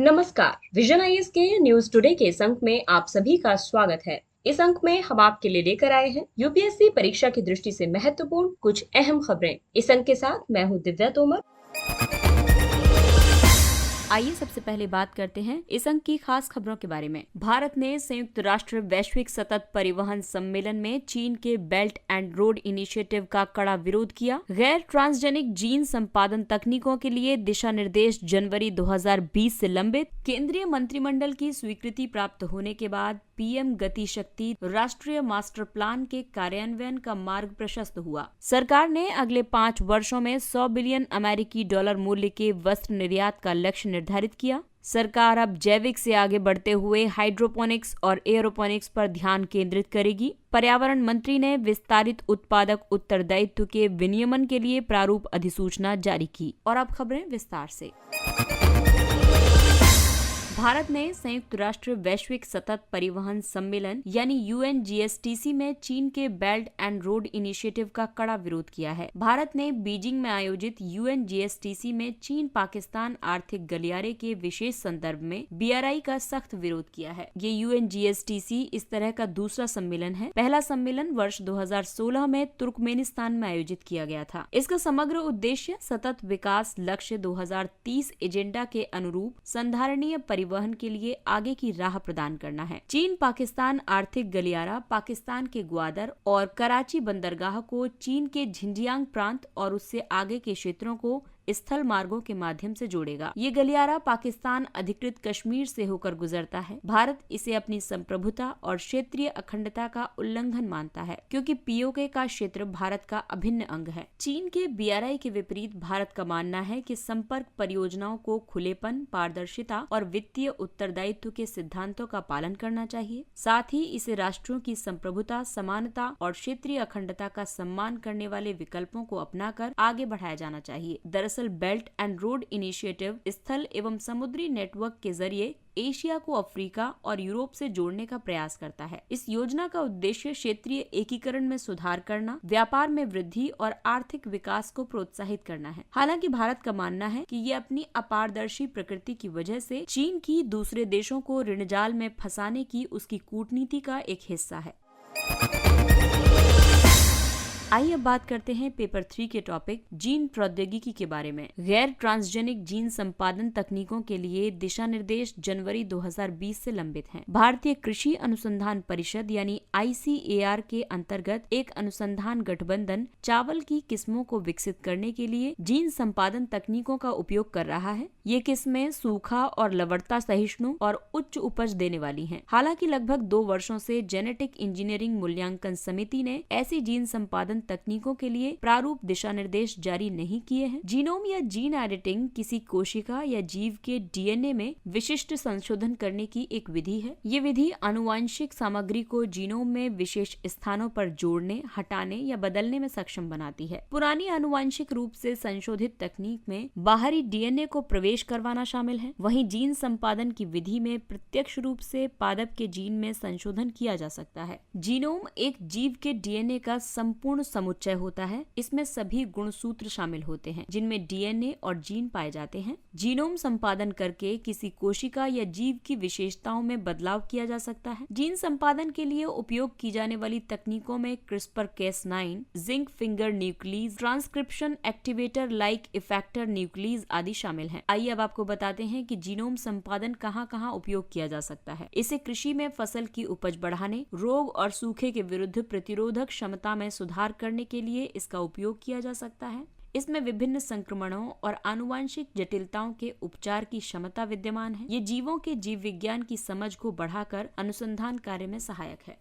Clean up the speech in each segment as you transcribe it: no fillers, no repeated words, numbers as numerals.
नमस्कार। Vision IAS के news today के इस अंक में आप सभी का स्वागत है। इस अंक में हम आपके लिए लेकर आए हैं यूपीएससी परीक्षा की दृष्टि से महत्वपूर्ण कुछ अहम खबरें। इस अंक के साथ मैं हूं दिव्या तोमर। आइए सबसे पहले बात करते हैं इस अंक की खास खबरों के बारे में। भारत ने संयुक्त राष्ट्र वैश्विक सतत परिवहन सम्मेलन में चीन के बेल्ट एंड रोड इनिशिएटिव का कड़ा विरोध किया। गैर ट्रांसजेनिक जीन संपादन तकनीकों के लिए दिशा निर्देश जनवरी 2020 से लंबित। केंद्रीय मंत्रिमंडल की स्वीकृति प्राप्त होने के बाद पीएम गति शक्ति राष्ट्रीय मास्टर प्लान के कार्यान्वयन का मार्ग प्रशस्त हुआ। सरकार ने अगले 5 वर्षों में 100 बिलियन अमेरिकी डॉलर मूल्य के वस्त्र निर्यात का लक्ष्य निर्धारित किया। सरकार अब जैविक से आगे बढ़ते हुए हाइड्रोपोनिक्स और एयरोपोनिक्स पर ध्यान केंद्रित करेगी। पर्यावरण मंत्री ने विस्तारित उत्पादक उत्तरदायित्व के विनियमन के लिए प्रारूप अधिसूचना जारी की। और अब खबरें विस्तार से। भारत ने संयुक्त राष्ट्र वैश्विक सतत परिवहन सम्मेलन यानी यूएनजीएसटीसी में चीन के बेल्ट एंड रोड इनिशिएटिव का कड़ा विरोध किया है। भारत ने बीजिंग में आयोजित यूएनजीएसटीसी में चीन पाकिस्तान आर्थिक गलियारे के विशेष संदर्भ में बीआरआई का सख्त विरोध किया है। ये यूएनजीएसटीसी इस तरह का दूसरा सम्मेलन है। पहला सम्मेलन वर्ष 2016 में तुर्कमेनिस्तान में आयोजित किया गया था। इसका समग्र उद्देश्य सतत विकास लक्ष्य 2030 एजेंडा के अनुरूप संधारणीय परिवहन के लिए आगे की राह प्रदान करना है। चीन पाकिस्तान आर्थिक गलियारा पाकिस्तान के ग्वादर और कराची बंदरगाह को चीन के झिंजियांग प्रांत और उससे आगे के क्षेत्रों को स्थल मार्गों के माध्यम से जोड़ेगा। ये गलियारा पाकिस्तान अधिकृत कश्मीर से होकर गुजरता है। भारत इसे अपनी संप्रभुता और क्षेत्रीय अखंडता का उल्लंघन मानता है, क्योंकि पीओके का क्षेत्र भारत का अभिन्न अंग है। चीन के बीआरआई के विपरीत भारत का मानना है कि संपर्क परियोजनाओं को खुलेपन, पारदर्शिता और वित्तीय उत्तरदायित्व के सिद्धांतों का पालन करना चाहिए। साथ ही इसे राष्ट्रों की संप्रभुता, समानता और क्षेत्रीय अखंडता का सम्मान करने वाले विकल्पों को अपनाकर आगे बढ़ाया जाना चाहिए। दरअसल बेल्ट एंड रोड इनिशिएटिव स्थल एवं समुद्री नेटवर्क के जरिए एशिया को अफ्रीका और यूरोप से जोड़ने का प्रयास करता है। इस योजना का उद्देश्य क्षेत्रीय एकीकरण में सुधार करना, व्यापार में वृद्धि और आर्थिक विकास को प्रोत्साहित करना है। हालांकि भारत का मानना है कि ये अपनी अपारदर्शी प्रकृति की वजह से चीन की दूसरे देशों को ऋण जाल में फंसाने की उसकी कूटनीति का एक हिस्सा है। आइए अब बात करते हैं पेपर 3 के टॉपिक जीन प्रौद्योगिकी के बारे में। गैर ट्रांसजेनिक जीन संपादन तकनीकों के लिए दिशा निर्देश जनवरी 2020 से लंबित हैं। भारतीय कृषि अनुसंधान परिषद यानी आईसीएआर के अंतर्गत एक अनुसंधान गठबंधन चावल की किस्मों को विकसित करने के लिए जीन संपादन तकनीकों का उपयोग कर रहा है। ये किस्में सूखा और लवणता सहिष्णु और उच्च उपज देने वाली हैं। हालांकि लगभग 2 वर्षों से जेनेटिक इंजीनियरिंग मूल्यांकन समिति ने ऐसी जीन संपादन तकनीकों के लिए प्रारूप दिशा निर्देश जारी नहीं किए हैं। जीनोम या जीन एडिटिंग किसी कोशिका या जीव के डीएनए में विशिष्ट संशोधन करने की एक विधि है। ये विधि आनुवांशिक सामग्री को जीनोम में विशेष स्थानों पर जोड़ने, हटाने या बदलने में सक्षम बनाती है। पुरानी आनुवांशिक रूप से संशोधित तकनीक में बाहरी डीएनए को प्रवेश करवाना शामिल है। वहीं जीन संपादन की विधि में प्रत्यक्ष रूप से पादप के जीन में संशोधन किया जा सकता है। जीनोम एक जीव के डीएनए का संपूर्ण समुच्चय होता है। इसमें सभी गुणसूत्र शामिल होते हैं जिनमें डीएनए और जीन पाए जाते हैं। जीनोम संपादन करके किसी कोशिका या जीव की विशेषताओं में बदलाव किया जा सकता है। जीन संपादन के लिए उपयोग की जाने वाली तकनीकों में CRISPR-Cas9, zinc finger nuclease, transcription activator like effector nuclease आदि शामिल हैं। आइए अब आपको बताते हैं कि जीनोम संपादन कहां-कहां उपयोग किया जा सकता है। इसे कृषि में फसल की उपज बढ़ाने, रोग और सूखे के विरुद्ध प्रतिरोधक क्षमता में सुधार करने के लिए इसका उपयोग किया जा सकता है। इसमें विभिन्न संक्रमणों और आनुवांशिक जटिलताओं के उपचार की क्षमता विद्यमान है। ये जीवों के जीव विज्ञान की समझ को बढ़ाकर अनुसंधान कार्य में सहायक है।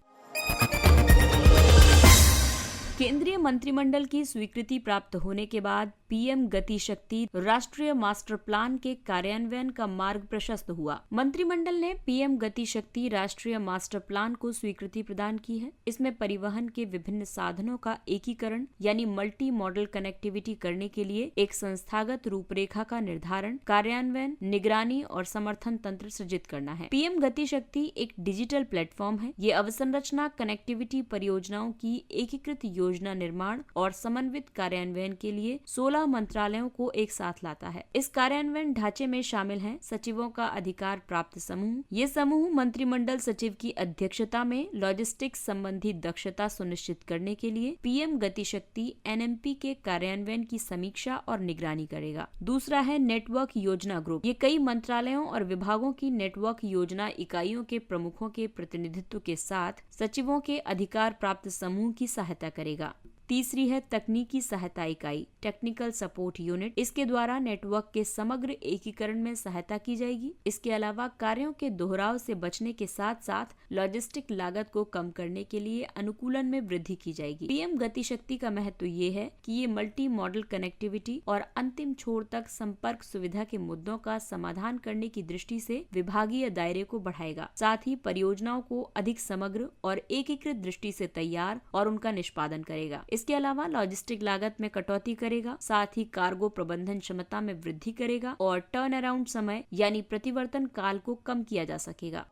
केंद्रीय मंत्रिमंडल की स्वीकृति प्राप्त होने के बाद पीएम गति शक्ति राष्ट्रीय मास्टर प्लान के कार्यान्वयन का मार्ग प्रशस्त हुआ। मंत्रिमंडल ने पीएम गति शक्ति राष्ट्रीय मास्टर प्लान को स्वीकृति प्रदान की है। इसमें परिवहन के विभिन्न साधनों का एकीकरण यानी मल्टी मॉडल कनेक्टिविटी करने के लिए एक संस्थागत रूपरेखा का निर्धारण, कार्यान्वयन, निगरानी और समर्थन तंत्र सृजित करना है। पीएम गति शक्ति एक डिजिटल प्लेटफॉर्म है। ये अवसंरचना कनेक्टिविटी परियोजनाओं की एकीकृत योजना निर्माण और समन्वित कार्यान्वयन के लिए 16 मंत्रालयों को एक साथ लाता है। इस कार्यान्वयन ढांचे में शामिल हैं सचिवों का अधिकार प्राप्त समूह। ये समूह मंत्रिमंडल सचिव की अध्यक्षता में लॉजिस्टिक्स संबंधी दक्षता सुनिश्चित करने के लिए पीएम गति शक्ति NMP के कार्यान्वयन की समीक्षा और निगरानी करेगा। दूसरा है नेटवर्क योजना ग्रुप। ये कई मंत्रालयों और विभागों की नेटवर्क योजना इकाइयों के प्रमुखों के प्रतिनिधित्व के साथ सचिवों के अधिकार प्राप्त समूह की सहायता करेगा। तीसरी है तकनीकी सहायता इकाई, टेक्निकल सपोर्ट यूनिट। इसके द्वारा नेटवर्क के समग्र एकीकरण में सहायता की जाएगी। इसके अलावा कार्यों के दोहराव से बचने के साथ साथ लॉजिस्टिक लागत को कम करने के लिए अनुकूलन में वृद्धि की जाएगी। पीएम गति शक्ति का महत्व ये है कि ये मल्टी मॉडल कनेक्टिविटी और अंतिम छोर तक संपर्क सुविधा के मुद्दों का समाधान करने की दृष्टि से विभागीय दायरे को बढ़ाएगा। साथ ही परियोजनाओं को अधिक समग्र और एकीकृत दृष्टि से तैयार और उनका निष्पादन करेगा। इसके अलावा लॉजिस्टिक लागत में कटौती करेगा, साथ ही कार्गो प्रबंधन क्षमता में वृद्धि करेगा और टर्न अराउंड समय यानी प्रतिवर्तन काल को कम किया जा सकेगा।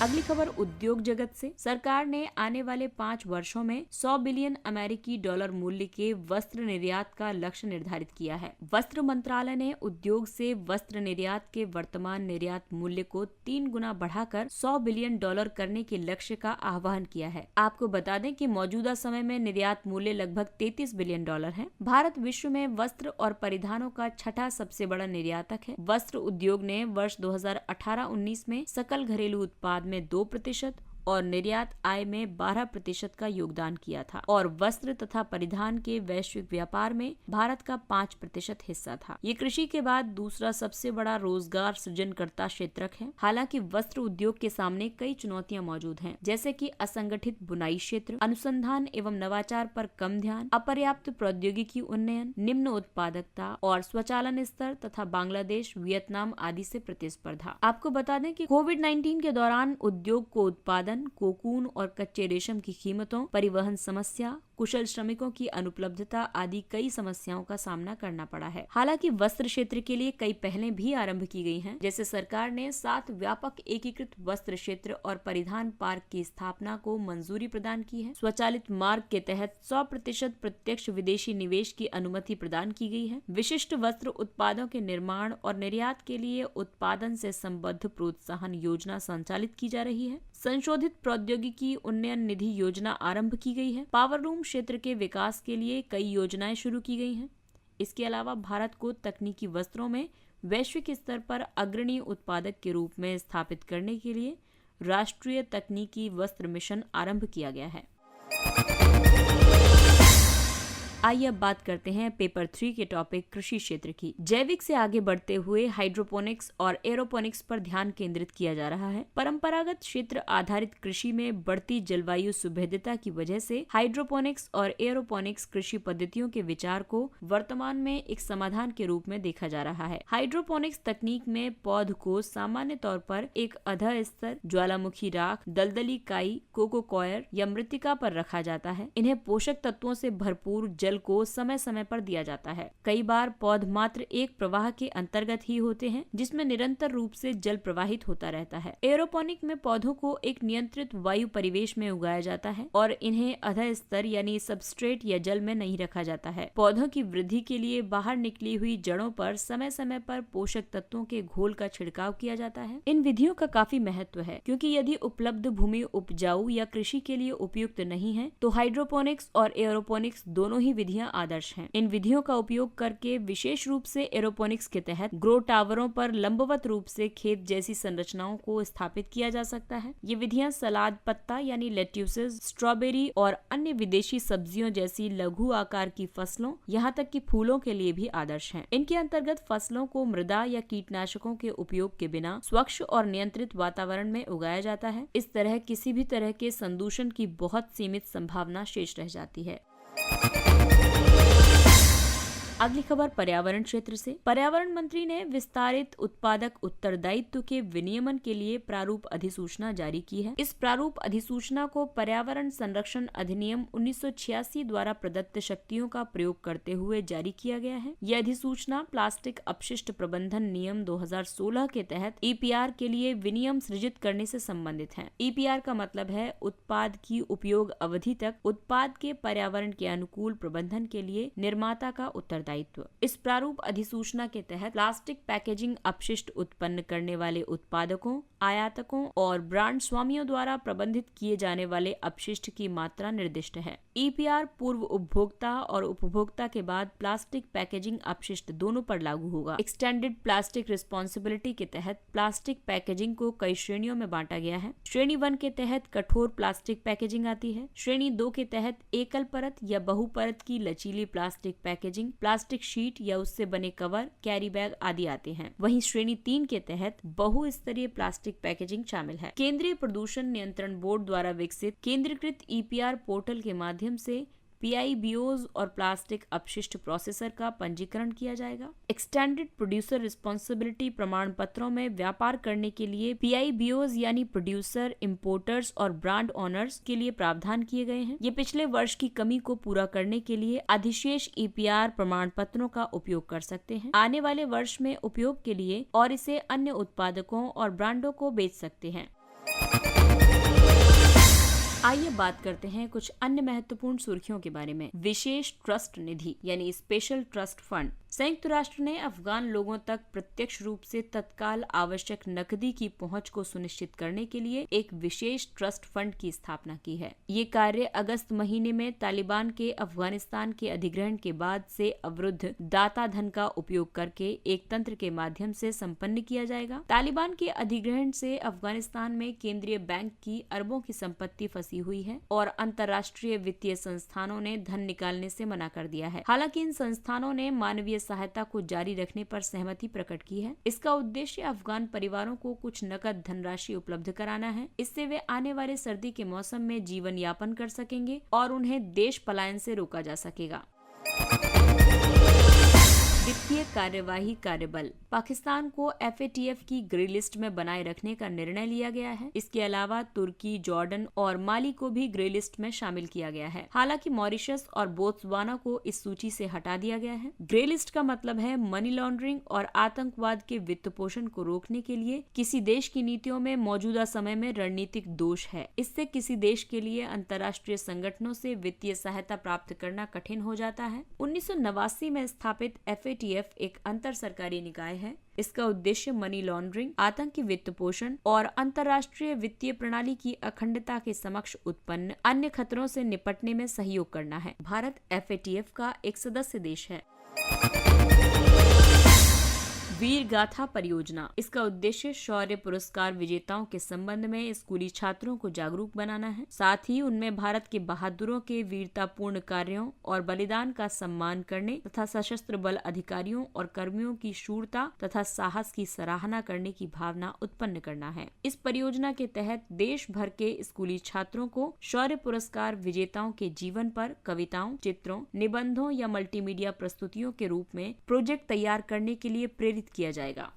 अगली खबर उद्योग जगत से। सरकार ने आने वाले 5 वर्षों में 100 बिलियन अमेरिकी डॉलर मूल्य के वस्त्र निर्यात का लक्ष्य निर्धारित किया है। वस्त्र मंत्रालय ने उद्योग से वस्त्र निर्यात के वर्तमान निर्यात मूल्य को 3 गुना बढ़ाकर 100 बिलियन डॉलर करने के लक्ष्य का आह्वान किया है। आपको बता दें कि मौजूदा समय में निर्यात मूल्य लगभग 33 बिलियन डॉलर है। भारत विश्व में वस्त्र और परिधानों का छठा सबसे बड़ा निर्यातक है। वस्त्र उद्योग ने वर्ष 2018-19 में सकल घरेलू उत्पाद में 2% और निर्यात आय में 12% का योगदान किया था और वस्त्र तथा परिधान के वैश्विक व्यापार में भारत का 5% हिस्सा था। ये कृषि के बाद दूसरा सबसे बड़ा रोजगार सृजनकर्ता क्षेत्रक है। हालांकि वस्त्र उद्योग के सामने कई चुनौतियां मौजूद हैं, जैसे कि असंगठित बुनाई क्षेत्र, अनुसंधान एवं नवाचार पर कम ध्यान, अपर्याप्त प्रौद्योगिकी उन्नयन, निम्न उत्पादकता और स्वचालन स्तर तथा बांग्लादेश, वियतनाम आदि से प्रतिस्पर्धा। आपको बता दें कि कोविड-19 के दौरान उद्योग को उत्पादन, कोकून और कच्चे रेशम की कीमतों, परिवहन समस्या, कुशल श्रमिकों की अनुपलब्धता आदि कई समस्याओं का सामना करना पड़ा है। हालांकि वस्त्र क्षेत्र के लिए कई पहलें भी आरंभ की गई हैं, जैसे सरकार ने 7 व्यापक एकीकृत वस्त्र क्षेत्र और परिधान पार्क की स्थापना को मंजूरी प्रदान की है। स्वचालित मार्ग के तहत 100% प्रत्यक्ष विदेशी निवेश की अनुमति प्रदान की गई है। विशिष्ट वस्त्र उत्पादों के निर्माण और निर्यात के लिए उत्पादन से संबद्ध प्रोत्साहन योजना संचालित की जा रही है। संशोधित प्रौद्योगिकी उन्नयन निधि योजना आरंभ की गई है। पावरलूम क्षेत्र के विकास के लिए कई योजनाएं शुरू की गई हैं। इसके अलावा भारत को तकनीकी वस्त्रों में वैश्विक स्तर पर अग्रणी उत्पादक के रूप में स्थापित करने के लिए राष्ट्रीय तकनीकी वस्त्र मिशन आरंभ किया गया है। आइए अब बात करते हैं पेपर 3 के टॉपिक कृषि क्षेत्र की। जैविक से आगे बढ़ते हुए हाइड्रोपोनिक्स और एरोपोनिक्स पर ध्यान केंद्रित किया जा रहा है। परंपरागत क्षेत्र आधारित कृषि में बढ़ती जलवायु सुभेद्यता की वजह से हाइड्रोपोनिक्स और एरोपोनिक्स कृषि पद्धतियों के विचार को वर्तमान में एक समाधान के रूप में देखा जा रहा है। हाइड्रोपोनिक्स तकनीक में पौध को सामान्य तौर पर एक अधः स्तर, ज्वालामुखी राख, दलदली काई, कोकोकॉयर या मृत्तिका पर रखा जाता है। इन्हें पोषक तत्वों से भरपूर जल को समय समय पर दिया जाता है। कई बार पौध मात्र एक प्रवाह के अंतर्गत ही होते हैं, जिसमें निरंतर रूप से जल प्रवाहित होता रहता है। एरोपोनिक में पौधों को एक नियंत्रित वायु परिवेश में उगाया जाता है और इन्हें अधः स्तर यानी सबस्ट्रेट या जल में नहीं रखा जाता है। पौधों की वृद्धि के लिए बाहर निकली हुई जड़ों पर समय समय पर पोषक तत्वों के घोल का छिड़काव किया जाता है। इन विधियों का काफी महत्व है, क्योंकि यदि उपलब्ध भूमि उपजाऊ या कृषि के लिए उपयुक्त नहीं है तो हाइड्रोपोनिक्स और एरोपोनिक्स दोनों ही विधियां आदर्श हैं। इन विधियों का उपयोग करके विशेष रूप से एरोपोनिक्स के तहत ग्रो टावरों पर लंबवत रूप से खेत जैसी संरचनाओं को स्थापित किया जा सकता है। ये विधियां सलाद पत्ता यानी लेट्यूसेस, स्ट्रॉबेरी और अन्य विदेशी सब्जियों जैसी लघु आकार की फसलों, यहाँ तक कि फूलों के लिए भी आदर्श हैं। इनके अंतर्गत फसलों को मृदा या कीटनाशकों के उपयोग के बिना स्वच्छ और नियंत्रित वातावरण में उगाया जाता है। इस तरह किसी भी तरह के संदूषण की बहुत सीमित संभावना शेष रह जाती है। अगली खबर पर्यावरण क्षेत्र से। पर्यावरण मंत्री ने विस्तारित उत्पादक उत्तरदायित्व के विनियमन के लिए प्रारूप अधिसूचना जारी की है। इस प्रारूप अधिसूचना को पर्यावरण संरक्षण अधिनियम 1986 द्वारा प्रदत्त शक्तियों का प्रयोग करते हुए जारी किया गया है। यह अधिसूचना प्लास्टिक अपशिष्ट प्रबंधन नियम 2016 के तहत EPR के लिए विनियम सृजित करने से संबंधित है। EPR का मतलब है उत्पाद की उपयोग अवधि तक उत्पाद के पर्यावरण के अनुकूल प्रबंधन के लिए निर्माता का उत्तरदायित्व। इस प्रारूप अधिसूचना के तहत प्लास्टिक पैकेजिंग अपशिष्ट उत्पन्न करने वाले उत्पादकों, आयातकों और ब्रांड स्वामियों द्वारा प्रबंधित किए जाने वाले अपशिष्ट की मात्रा निर्दिष्ट है। EPR पूर्व उपभोक्ता और उपभोक्ता के बाद प्लास्टिक पैकेजिंग अपशिष्ट दोनों पर लागू होगा। एक्सटेंडेड प्लास्टिक रिस्पॉन्सिबिलिटी के तहत प्लास्टिक पैकेजिंग को कई श्रेणियों में बांटा गया है। श्रेणी 1 के तहत कठोर प्लास्टिक पैकेजिंग आती है। श्रेणी 2 के तहत एकल परत या बहुपरत की लचीली प्लास्टिक पैकेजिंग, प्लास्टिक शीट या उससे बने कवर, कैरी बैग आदि आते हैं। वहीं श्रेणी 3 के तहत बहुस्तरीय प्लास्टिक पैकेजिंग शामिल है। केंद्रीय प्रदूषण नियंत्रण बोर्ड द्वारा विकसित केंद्रीकृत EPR पोर्टल के माध्यम से PIBOs और प्लास्टिक अपशिष्ट प्रोसेसर का पंजीकरण किया जाएगा। एक्सटेंडेड प्रोड्यूसर रिस्पॉन्सिबिलिटी प्रमाण पत्रों में व्यापार करने के लिए PIBOs यानी प्रोड्यूसर, इंपोर्टर्स और ब्रांड ओनर्स के लिए प्रावधान किए गए हैं। ये पिछले वर्ष की कमी को पूरा करने के लिए अधिशेष EPR प्रमाण पत्रों का उपयोग कर सकते हैं। आने वाले वर्ष में उपयोग के लिए और इसे अन्य उत्पादकों और ब्रांडों को बेच सकते हैं। आइए बात करते हैं कुछ अन्य महत्वपूर्ण सुर्खियों के बारे में। विशेष ट्रस्ट निधि यानी स्पेशल ट्रस्ट फंड। संयुक्त राष्ट्र ने अफगान लोगों तक प्रत्यक्ष रूप से तत्काल आवश्यक नकदी की पहुंच को सुनिश्चित करने के लिए एक विशेष ट्रस्ट फंड की स्थापना की है। ये कार्य अगस्त महीने में तालिबान के अफगानिस्तान के अधिग्रहण के बाद से अवरुद्ध दाता धन का उपयोग करके एक तंत्र के माध्यम से संपन्न किया जाएगा। तालिबान के अधिग्रहण से अफगानिस्तान में केंद्रीय बैंक की अरबों की संपत्ति फंसी हुई है और अंतर्राष्ट्रीय वित्तीय संस्थानों ने धन निकालने से मना कर दिया है। हालांकि इन संस्थानों ने मानवीय सहायता को जारी रखने पर सहमति प्रकट की है। इसका उद्देश्य अफगान परिवारों को कुछ नकद धनराशि उपलब्ध कराना है। इससे वे आने वाले सर्दी के मौसम में जीवन यापन कर सकेंगे और उन्हें देश पलायन से रोका जा सकेगा। वित्तीय कार्यवाही कार्यबल। पाकिस्तान को FATF की ग्रे लिस्ट में बनाए रखने का निर्णय लिया गया है। इसके अलावा तुर्की, जॉर्डन और माली को भी ग्रे लिस्ट में शामिल किया गया है। हालांकि मॉरिशस और बोत्सवाना को इस सूची से हटा दिया गया है। ग्रे लिस्ट का मतलब है मनी लॉन्ड्रिंग और आतंकवाद के वित्त पोषण को रोकने के लिए किसी देश की नीतियों में मौजूदा समय में रणनीतिक दोष है। इससे किसी देश के लिए अंतर्राष्ट्रीय संगठनों से वित्तीय सहायता प्राप्त करना कठिन हो जाता है। 1989 में स्थापित FATF एक अंतर सरकारी निकाय है। इसका उद्देश्य मनी लॉन्ड्रिंग, आतंकी वित्त पोषण और अंतर्राष्ट्रीय वित्तीय प्रणाली की अखंडता के समक्ष उत्पन्न अन्य खतरों से निपटने में सहयोग करना है। भारत FATF का एक सदस्य देश है। वीर गाथा परियोजना। इसका उद्देश्य शौर्य पुरस्कार विजेताओं के संबंध में स्कूली छात्रों को जागरूक बनाना है। साथ ही उनमें भारत के बहादुरों के वीरतापूर्ण कार्यों और बलिदान का सम्मान करने तथा सशस्त्र बल अधिकारियों और कर्मियों की शूरता तथा साहस की सराहना करने की भावना उत्पन्न करना है। इस परियोजना के तहत देश भर के स्कूली छात्रों को शौर्य पुरस्कार विजेताओं के जीवन पर कविताओं, चित्रों, निबंधों या मल्टीमीडिया प्रस्तुतियों के रूप में प्रोजेक्ट तैयार करने के लिए प्रेरित किया जाएगा।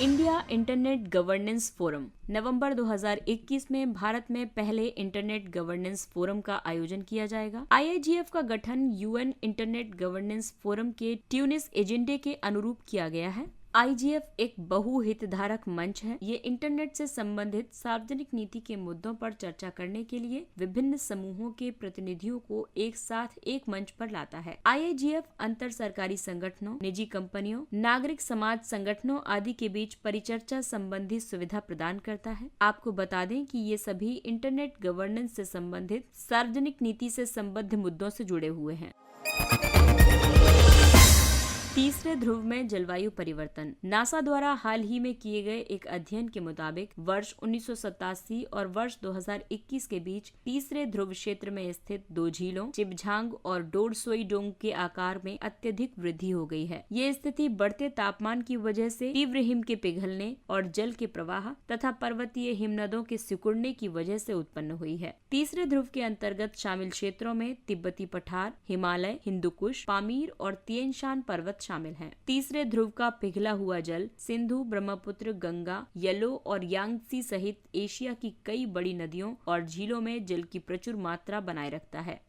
India internet governance forum. नवंबर 2021 में भारत में पहले इंटरनेट गवर्नेंस फोरम का आयोजन किया जाएगा। IIGF का गठन UN इंटरनेट गवर्नेंस फोरम के ट्यूनिस एजेंडे के अनुरूप किया गया है। IGF एक बहुहितधारक मंच है। ये इंटरनेट से संबंधित सार्वजनिक नीति के मुद्दों पर चर्चा करने के लिए विभिन्न समूहों के प्रतिनिधियों को एक साथ एक मंच पर लाता है। IIGF अंतर सरकारी संगठनों, निजी कंपनियों, नागरिक समाज संगठनों आदि के बीच परिचर्चा संबंधी सुविधा प्रदान करता है। आपको बता दें कि ये सभी इंटरनेट गवर्नेंस से संबंधित सार्वजनिक नीति से संबद्ध मुद्दों से जुड़े हुए हैं। तीसरे ध्रुव में जलवायु परिवर्तन। नासा द्वारा हाल ही में किए गए एक अध्ययन के मुताबिक वर्ष 1987 और वर्ष 2021 के बीच तीसरे ध्रुव क्षेत्र में स्थित दो झीलों चिबझांग और डोरसोईडोंग के आकार में अत्यधिक वृद्धि हो गई है। ये स्थिति बढ़ते तापमान की वजह से तीव्र हिम के पिघलने और जल के प्रवाह तथा पर्वतीय हिमनदों के सिकुड़ने की वजह से उत्पन्न हुई है। तीसरे ध्रुव के अंतर्गत शामिल क्षेत्रों में तिब्बती पठार, हिमालय, हिंदुकुश, पामीर और तिएन शान पर्वत शामिल हैं। तीसरे ध्रुव का पिघला हुआ जल सिंधु, ब्रह्मपुत्र, गंगा, येलो और यांगत्सी सहित एशिया की कई बड़ी नदियों और झीलों में जल की प्रचुर मात्रा बनाए रखता है।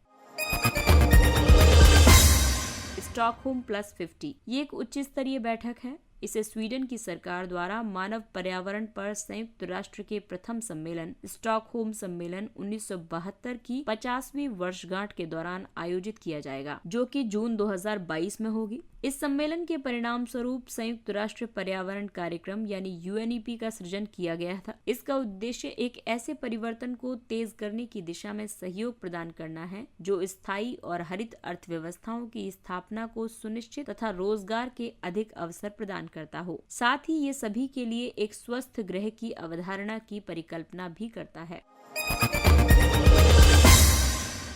स्टॉकहोम +50 ये एक उच्च स्तरीय बैठक है। इसे स्वीडन की सरकार द्वारा मानव पर्यावरण पर संयुक्त राष्ट्र के प्रथम सम्मेलन स्टॉकहोम सम्मेलन 1972 की 50वीं वर्षगांठ के दौरान आयोजित किया जाएगा, जो कि जून 2022 में होगी। इस सम्मेलन के परिणाम स्वरूप संयुक्त राष्ट्र पर्यावरण कार्यक्रम यानी UNEP का सृजन किया गया था। इसका उद्देश्य एक ऐसे परिवर्तन को तेज करने की दिशा में सहयोग प्रदान करना है जो स्थायी और हरित अर्थव्यवस्थाओं की स्थापना को सुनिश्चित तथा रोजगार के अधिक अवसर प्रदान करता हो। साथ ही ये सभी के लिए एक स्वस्थ ग्रह की अवधारणा की परिकल्पना भी करता है।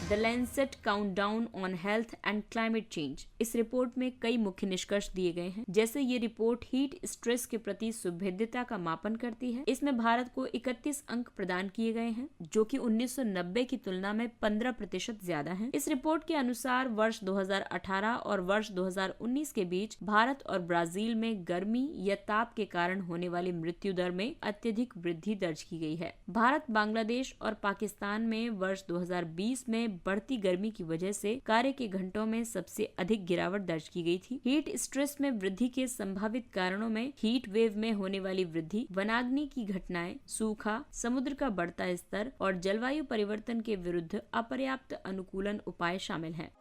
The Lancet countdown on health and climate change. इस रिपोर्ट में कई मुख्य निष्कर्ष दिए गए हैं। जैसे ये रिपोर्ट हीट स्ट्रेस के प्रति सुभेद्यता का मापन करती है। इसमें भारत को 31 अंक प्रदान किए गए हैं, जो कि 1990 की तुलना में 15% ज्यादा है। इस रिपोर्ट के अनुसार वर्ष 2018 और वर्ष 2019 के बीच भारत और ब्राजील में गर्मी या ताप के कारण होने वाली मृत्यु दर में अत्यधिक वृद्धि दर्ज की गई है। भारत, बांग्लादेश और पाकिस्तान में वर्ष 2020 में बढ़ती गर्मी की वजह से कार्य के घंटों में सबसे अधिक गिरावट दर्ज की गई थी। हीट स्ट्रेस में वृद्धि के संभावित कारणों में हीट वेव में होने वाली वृद्धि, वनाग्नि की घटनाएं, सूखा, समुद्र का बढ़ता स्तर और जलवायु परिवर्तन के विरुद्ध अपर्याप्त अनुकूलन उपाय शामिल हैं।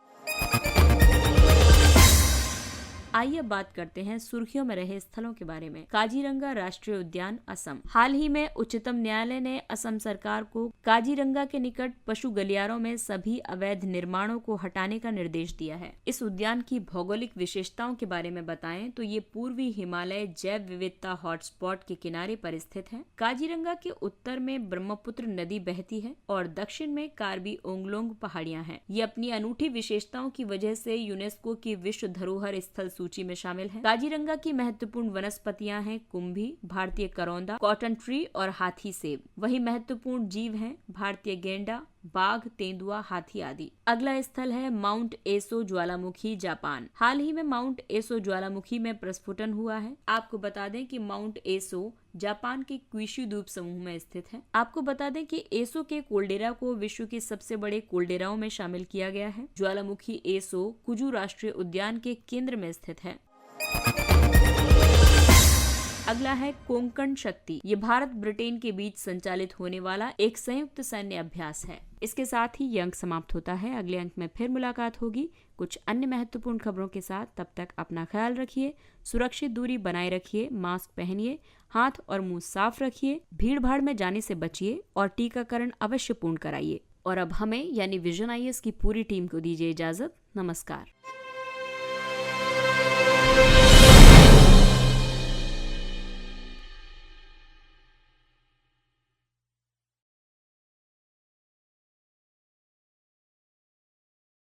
आइए बात करते हैं सुर्खियों में रहे स्थलों के बारे में। काजीरंगा राष्ट्रीय उद्यान, असम। हाल ही में उच्चतम न्यायालय ने असम सरकार को काजीरंगा के निकट पशु गलियारों में सभी अवैध निर्माणों को हटाने का निर्देश दिया है। इस उद्यान की भौगोलिक विशेषताओं के बारे में बताएं तो ये पूर्वी हिमालय जैव विविधता हॉटस्पॉट के किनारे पर स्थित है। काजीरंगा के उत्तर में ब्रह्मपुत्र नदी बहती है और दक्षिण में कार्बी ओंगलोंग पहाड़ियां हैं। ये अपनी अनूठी विशेषताओं की वजह से यूनेस्को की विश्व धरोहर स्थल सूची में शामिल है। काजीरंगा की महत्वपूर्ण वनस्पतियां हैं कुंभी, भारतीय करौंदा, कॉटन ट्री और हाथी सेब। वहीं महत्वपूर्ण जीव हैं भारतीय गेंडा, बाघ, तेंदुआ, हाथी आदि। अगला स्थल है माउंट एसो ज्वालामुखी, जापान। हाल ही में माउंट एसो ज्वालामुखी में प्रस्फुटन हुआ है। आपको बता दें कि माउंट एसो जापान के क्यूशु द्वीप समूह में स्थित है। आपको बता दें कि एसो के कोल्डेरा को विश्व के सबसे बड़े कोल्डेराओं में शामिल किया गया है। ज्वालामुखी एसो कुजू राष्ट्रीय उद्यान के केंद्र में स्थित है। अगला है कोंकण शक्ति। ये भारत ब्रिटेन के बीच संचालित होने वाला एक संयुक्त सैन्य अभ्यास है। इसके साथ ही ये अंक समाप्त होता है। अगले अंक में फिर मुलाकात होगी कुछ अन्य महत्वपूर्ण खबरों के साथ। तब तक अपना ख्याल रखिए, सुरक्षित दूरी बनाए रखिए, मास्क पहनिए, हाथ और मुंह साफ रखिए, भीड़ भाड़ में जाने से बचिए और टीकाकरण अवश्य पूर्ण कराइए। और अब हमें यानी विजन IAS की पूरी टीम को दीजिए इजाजत। नमस्कार।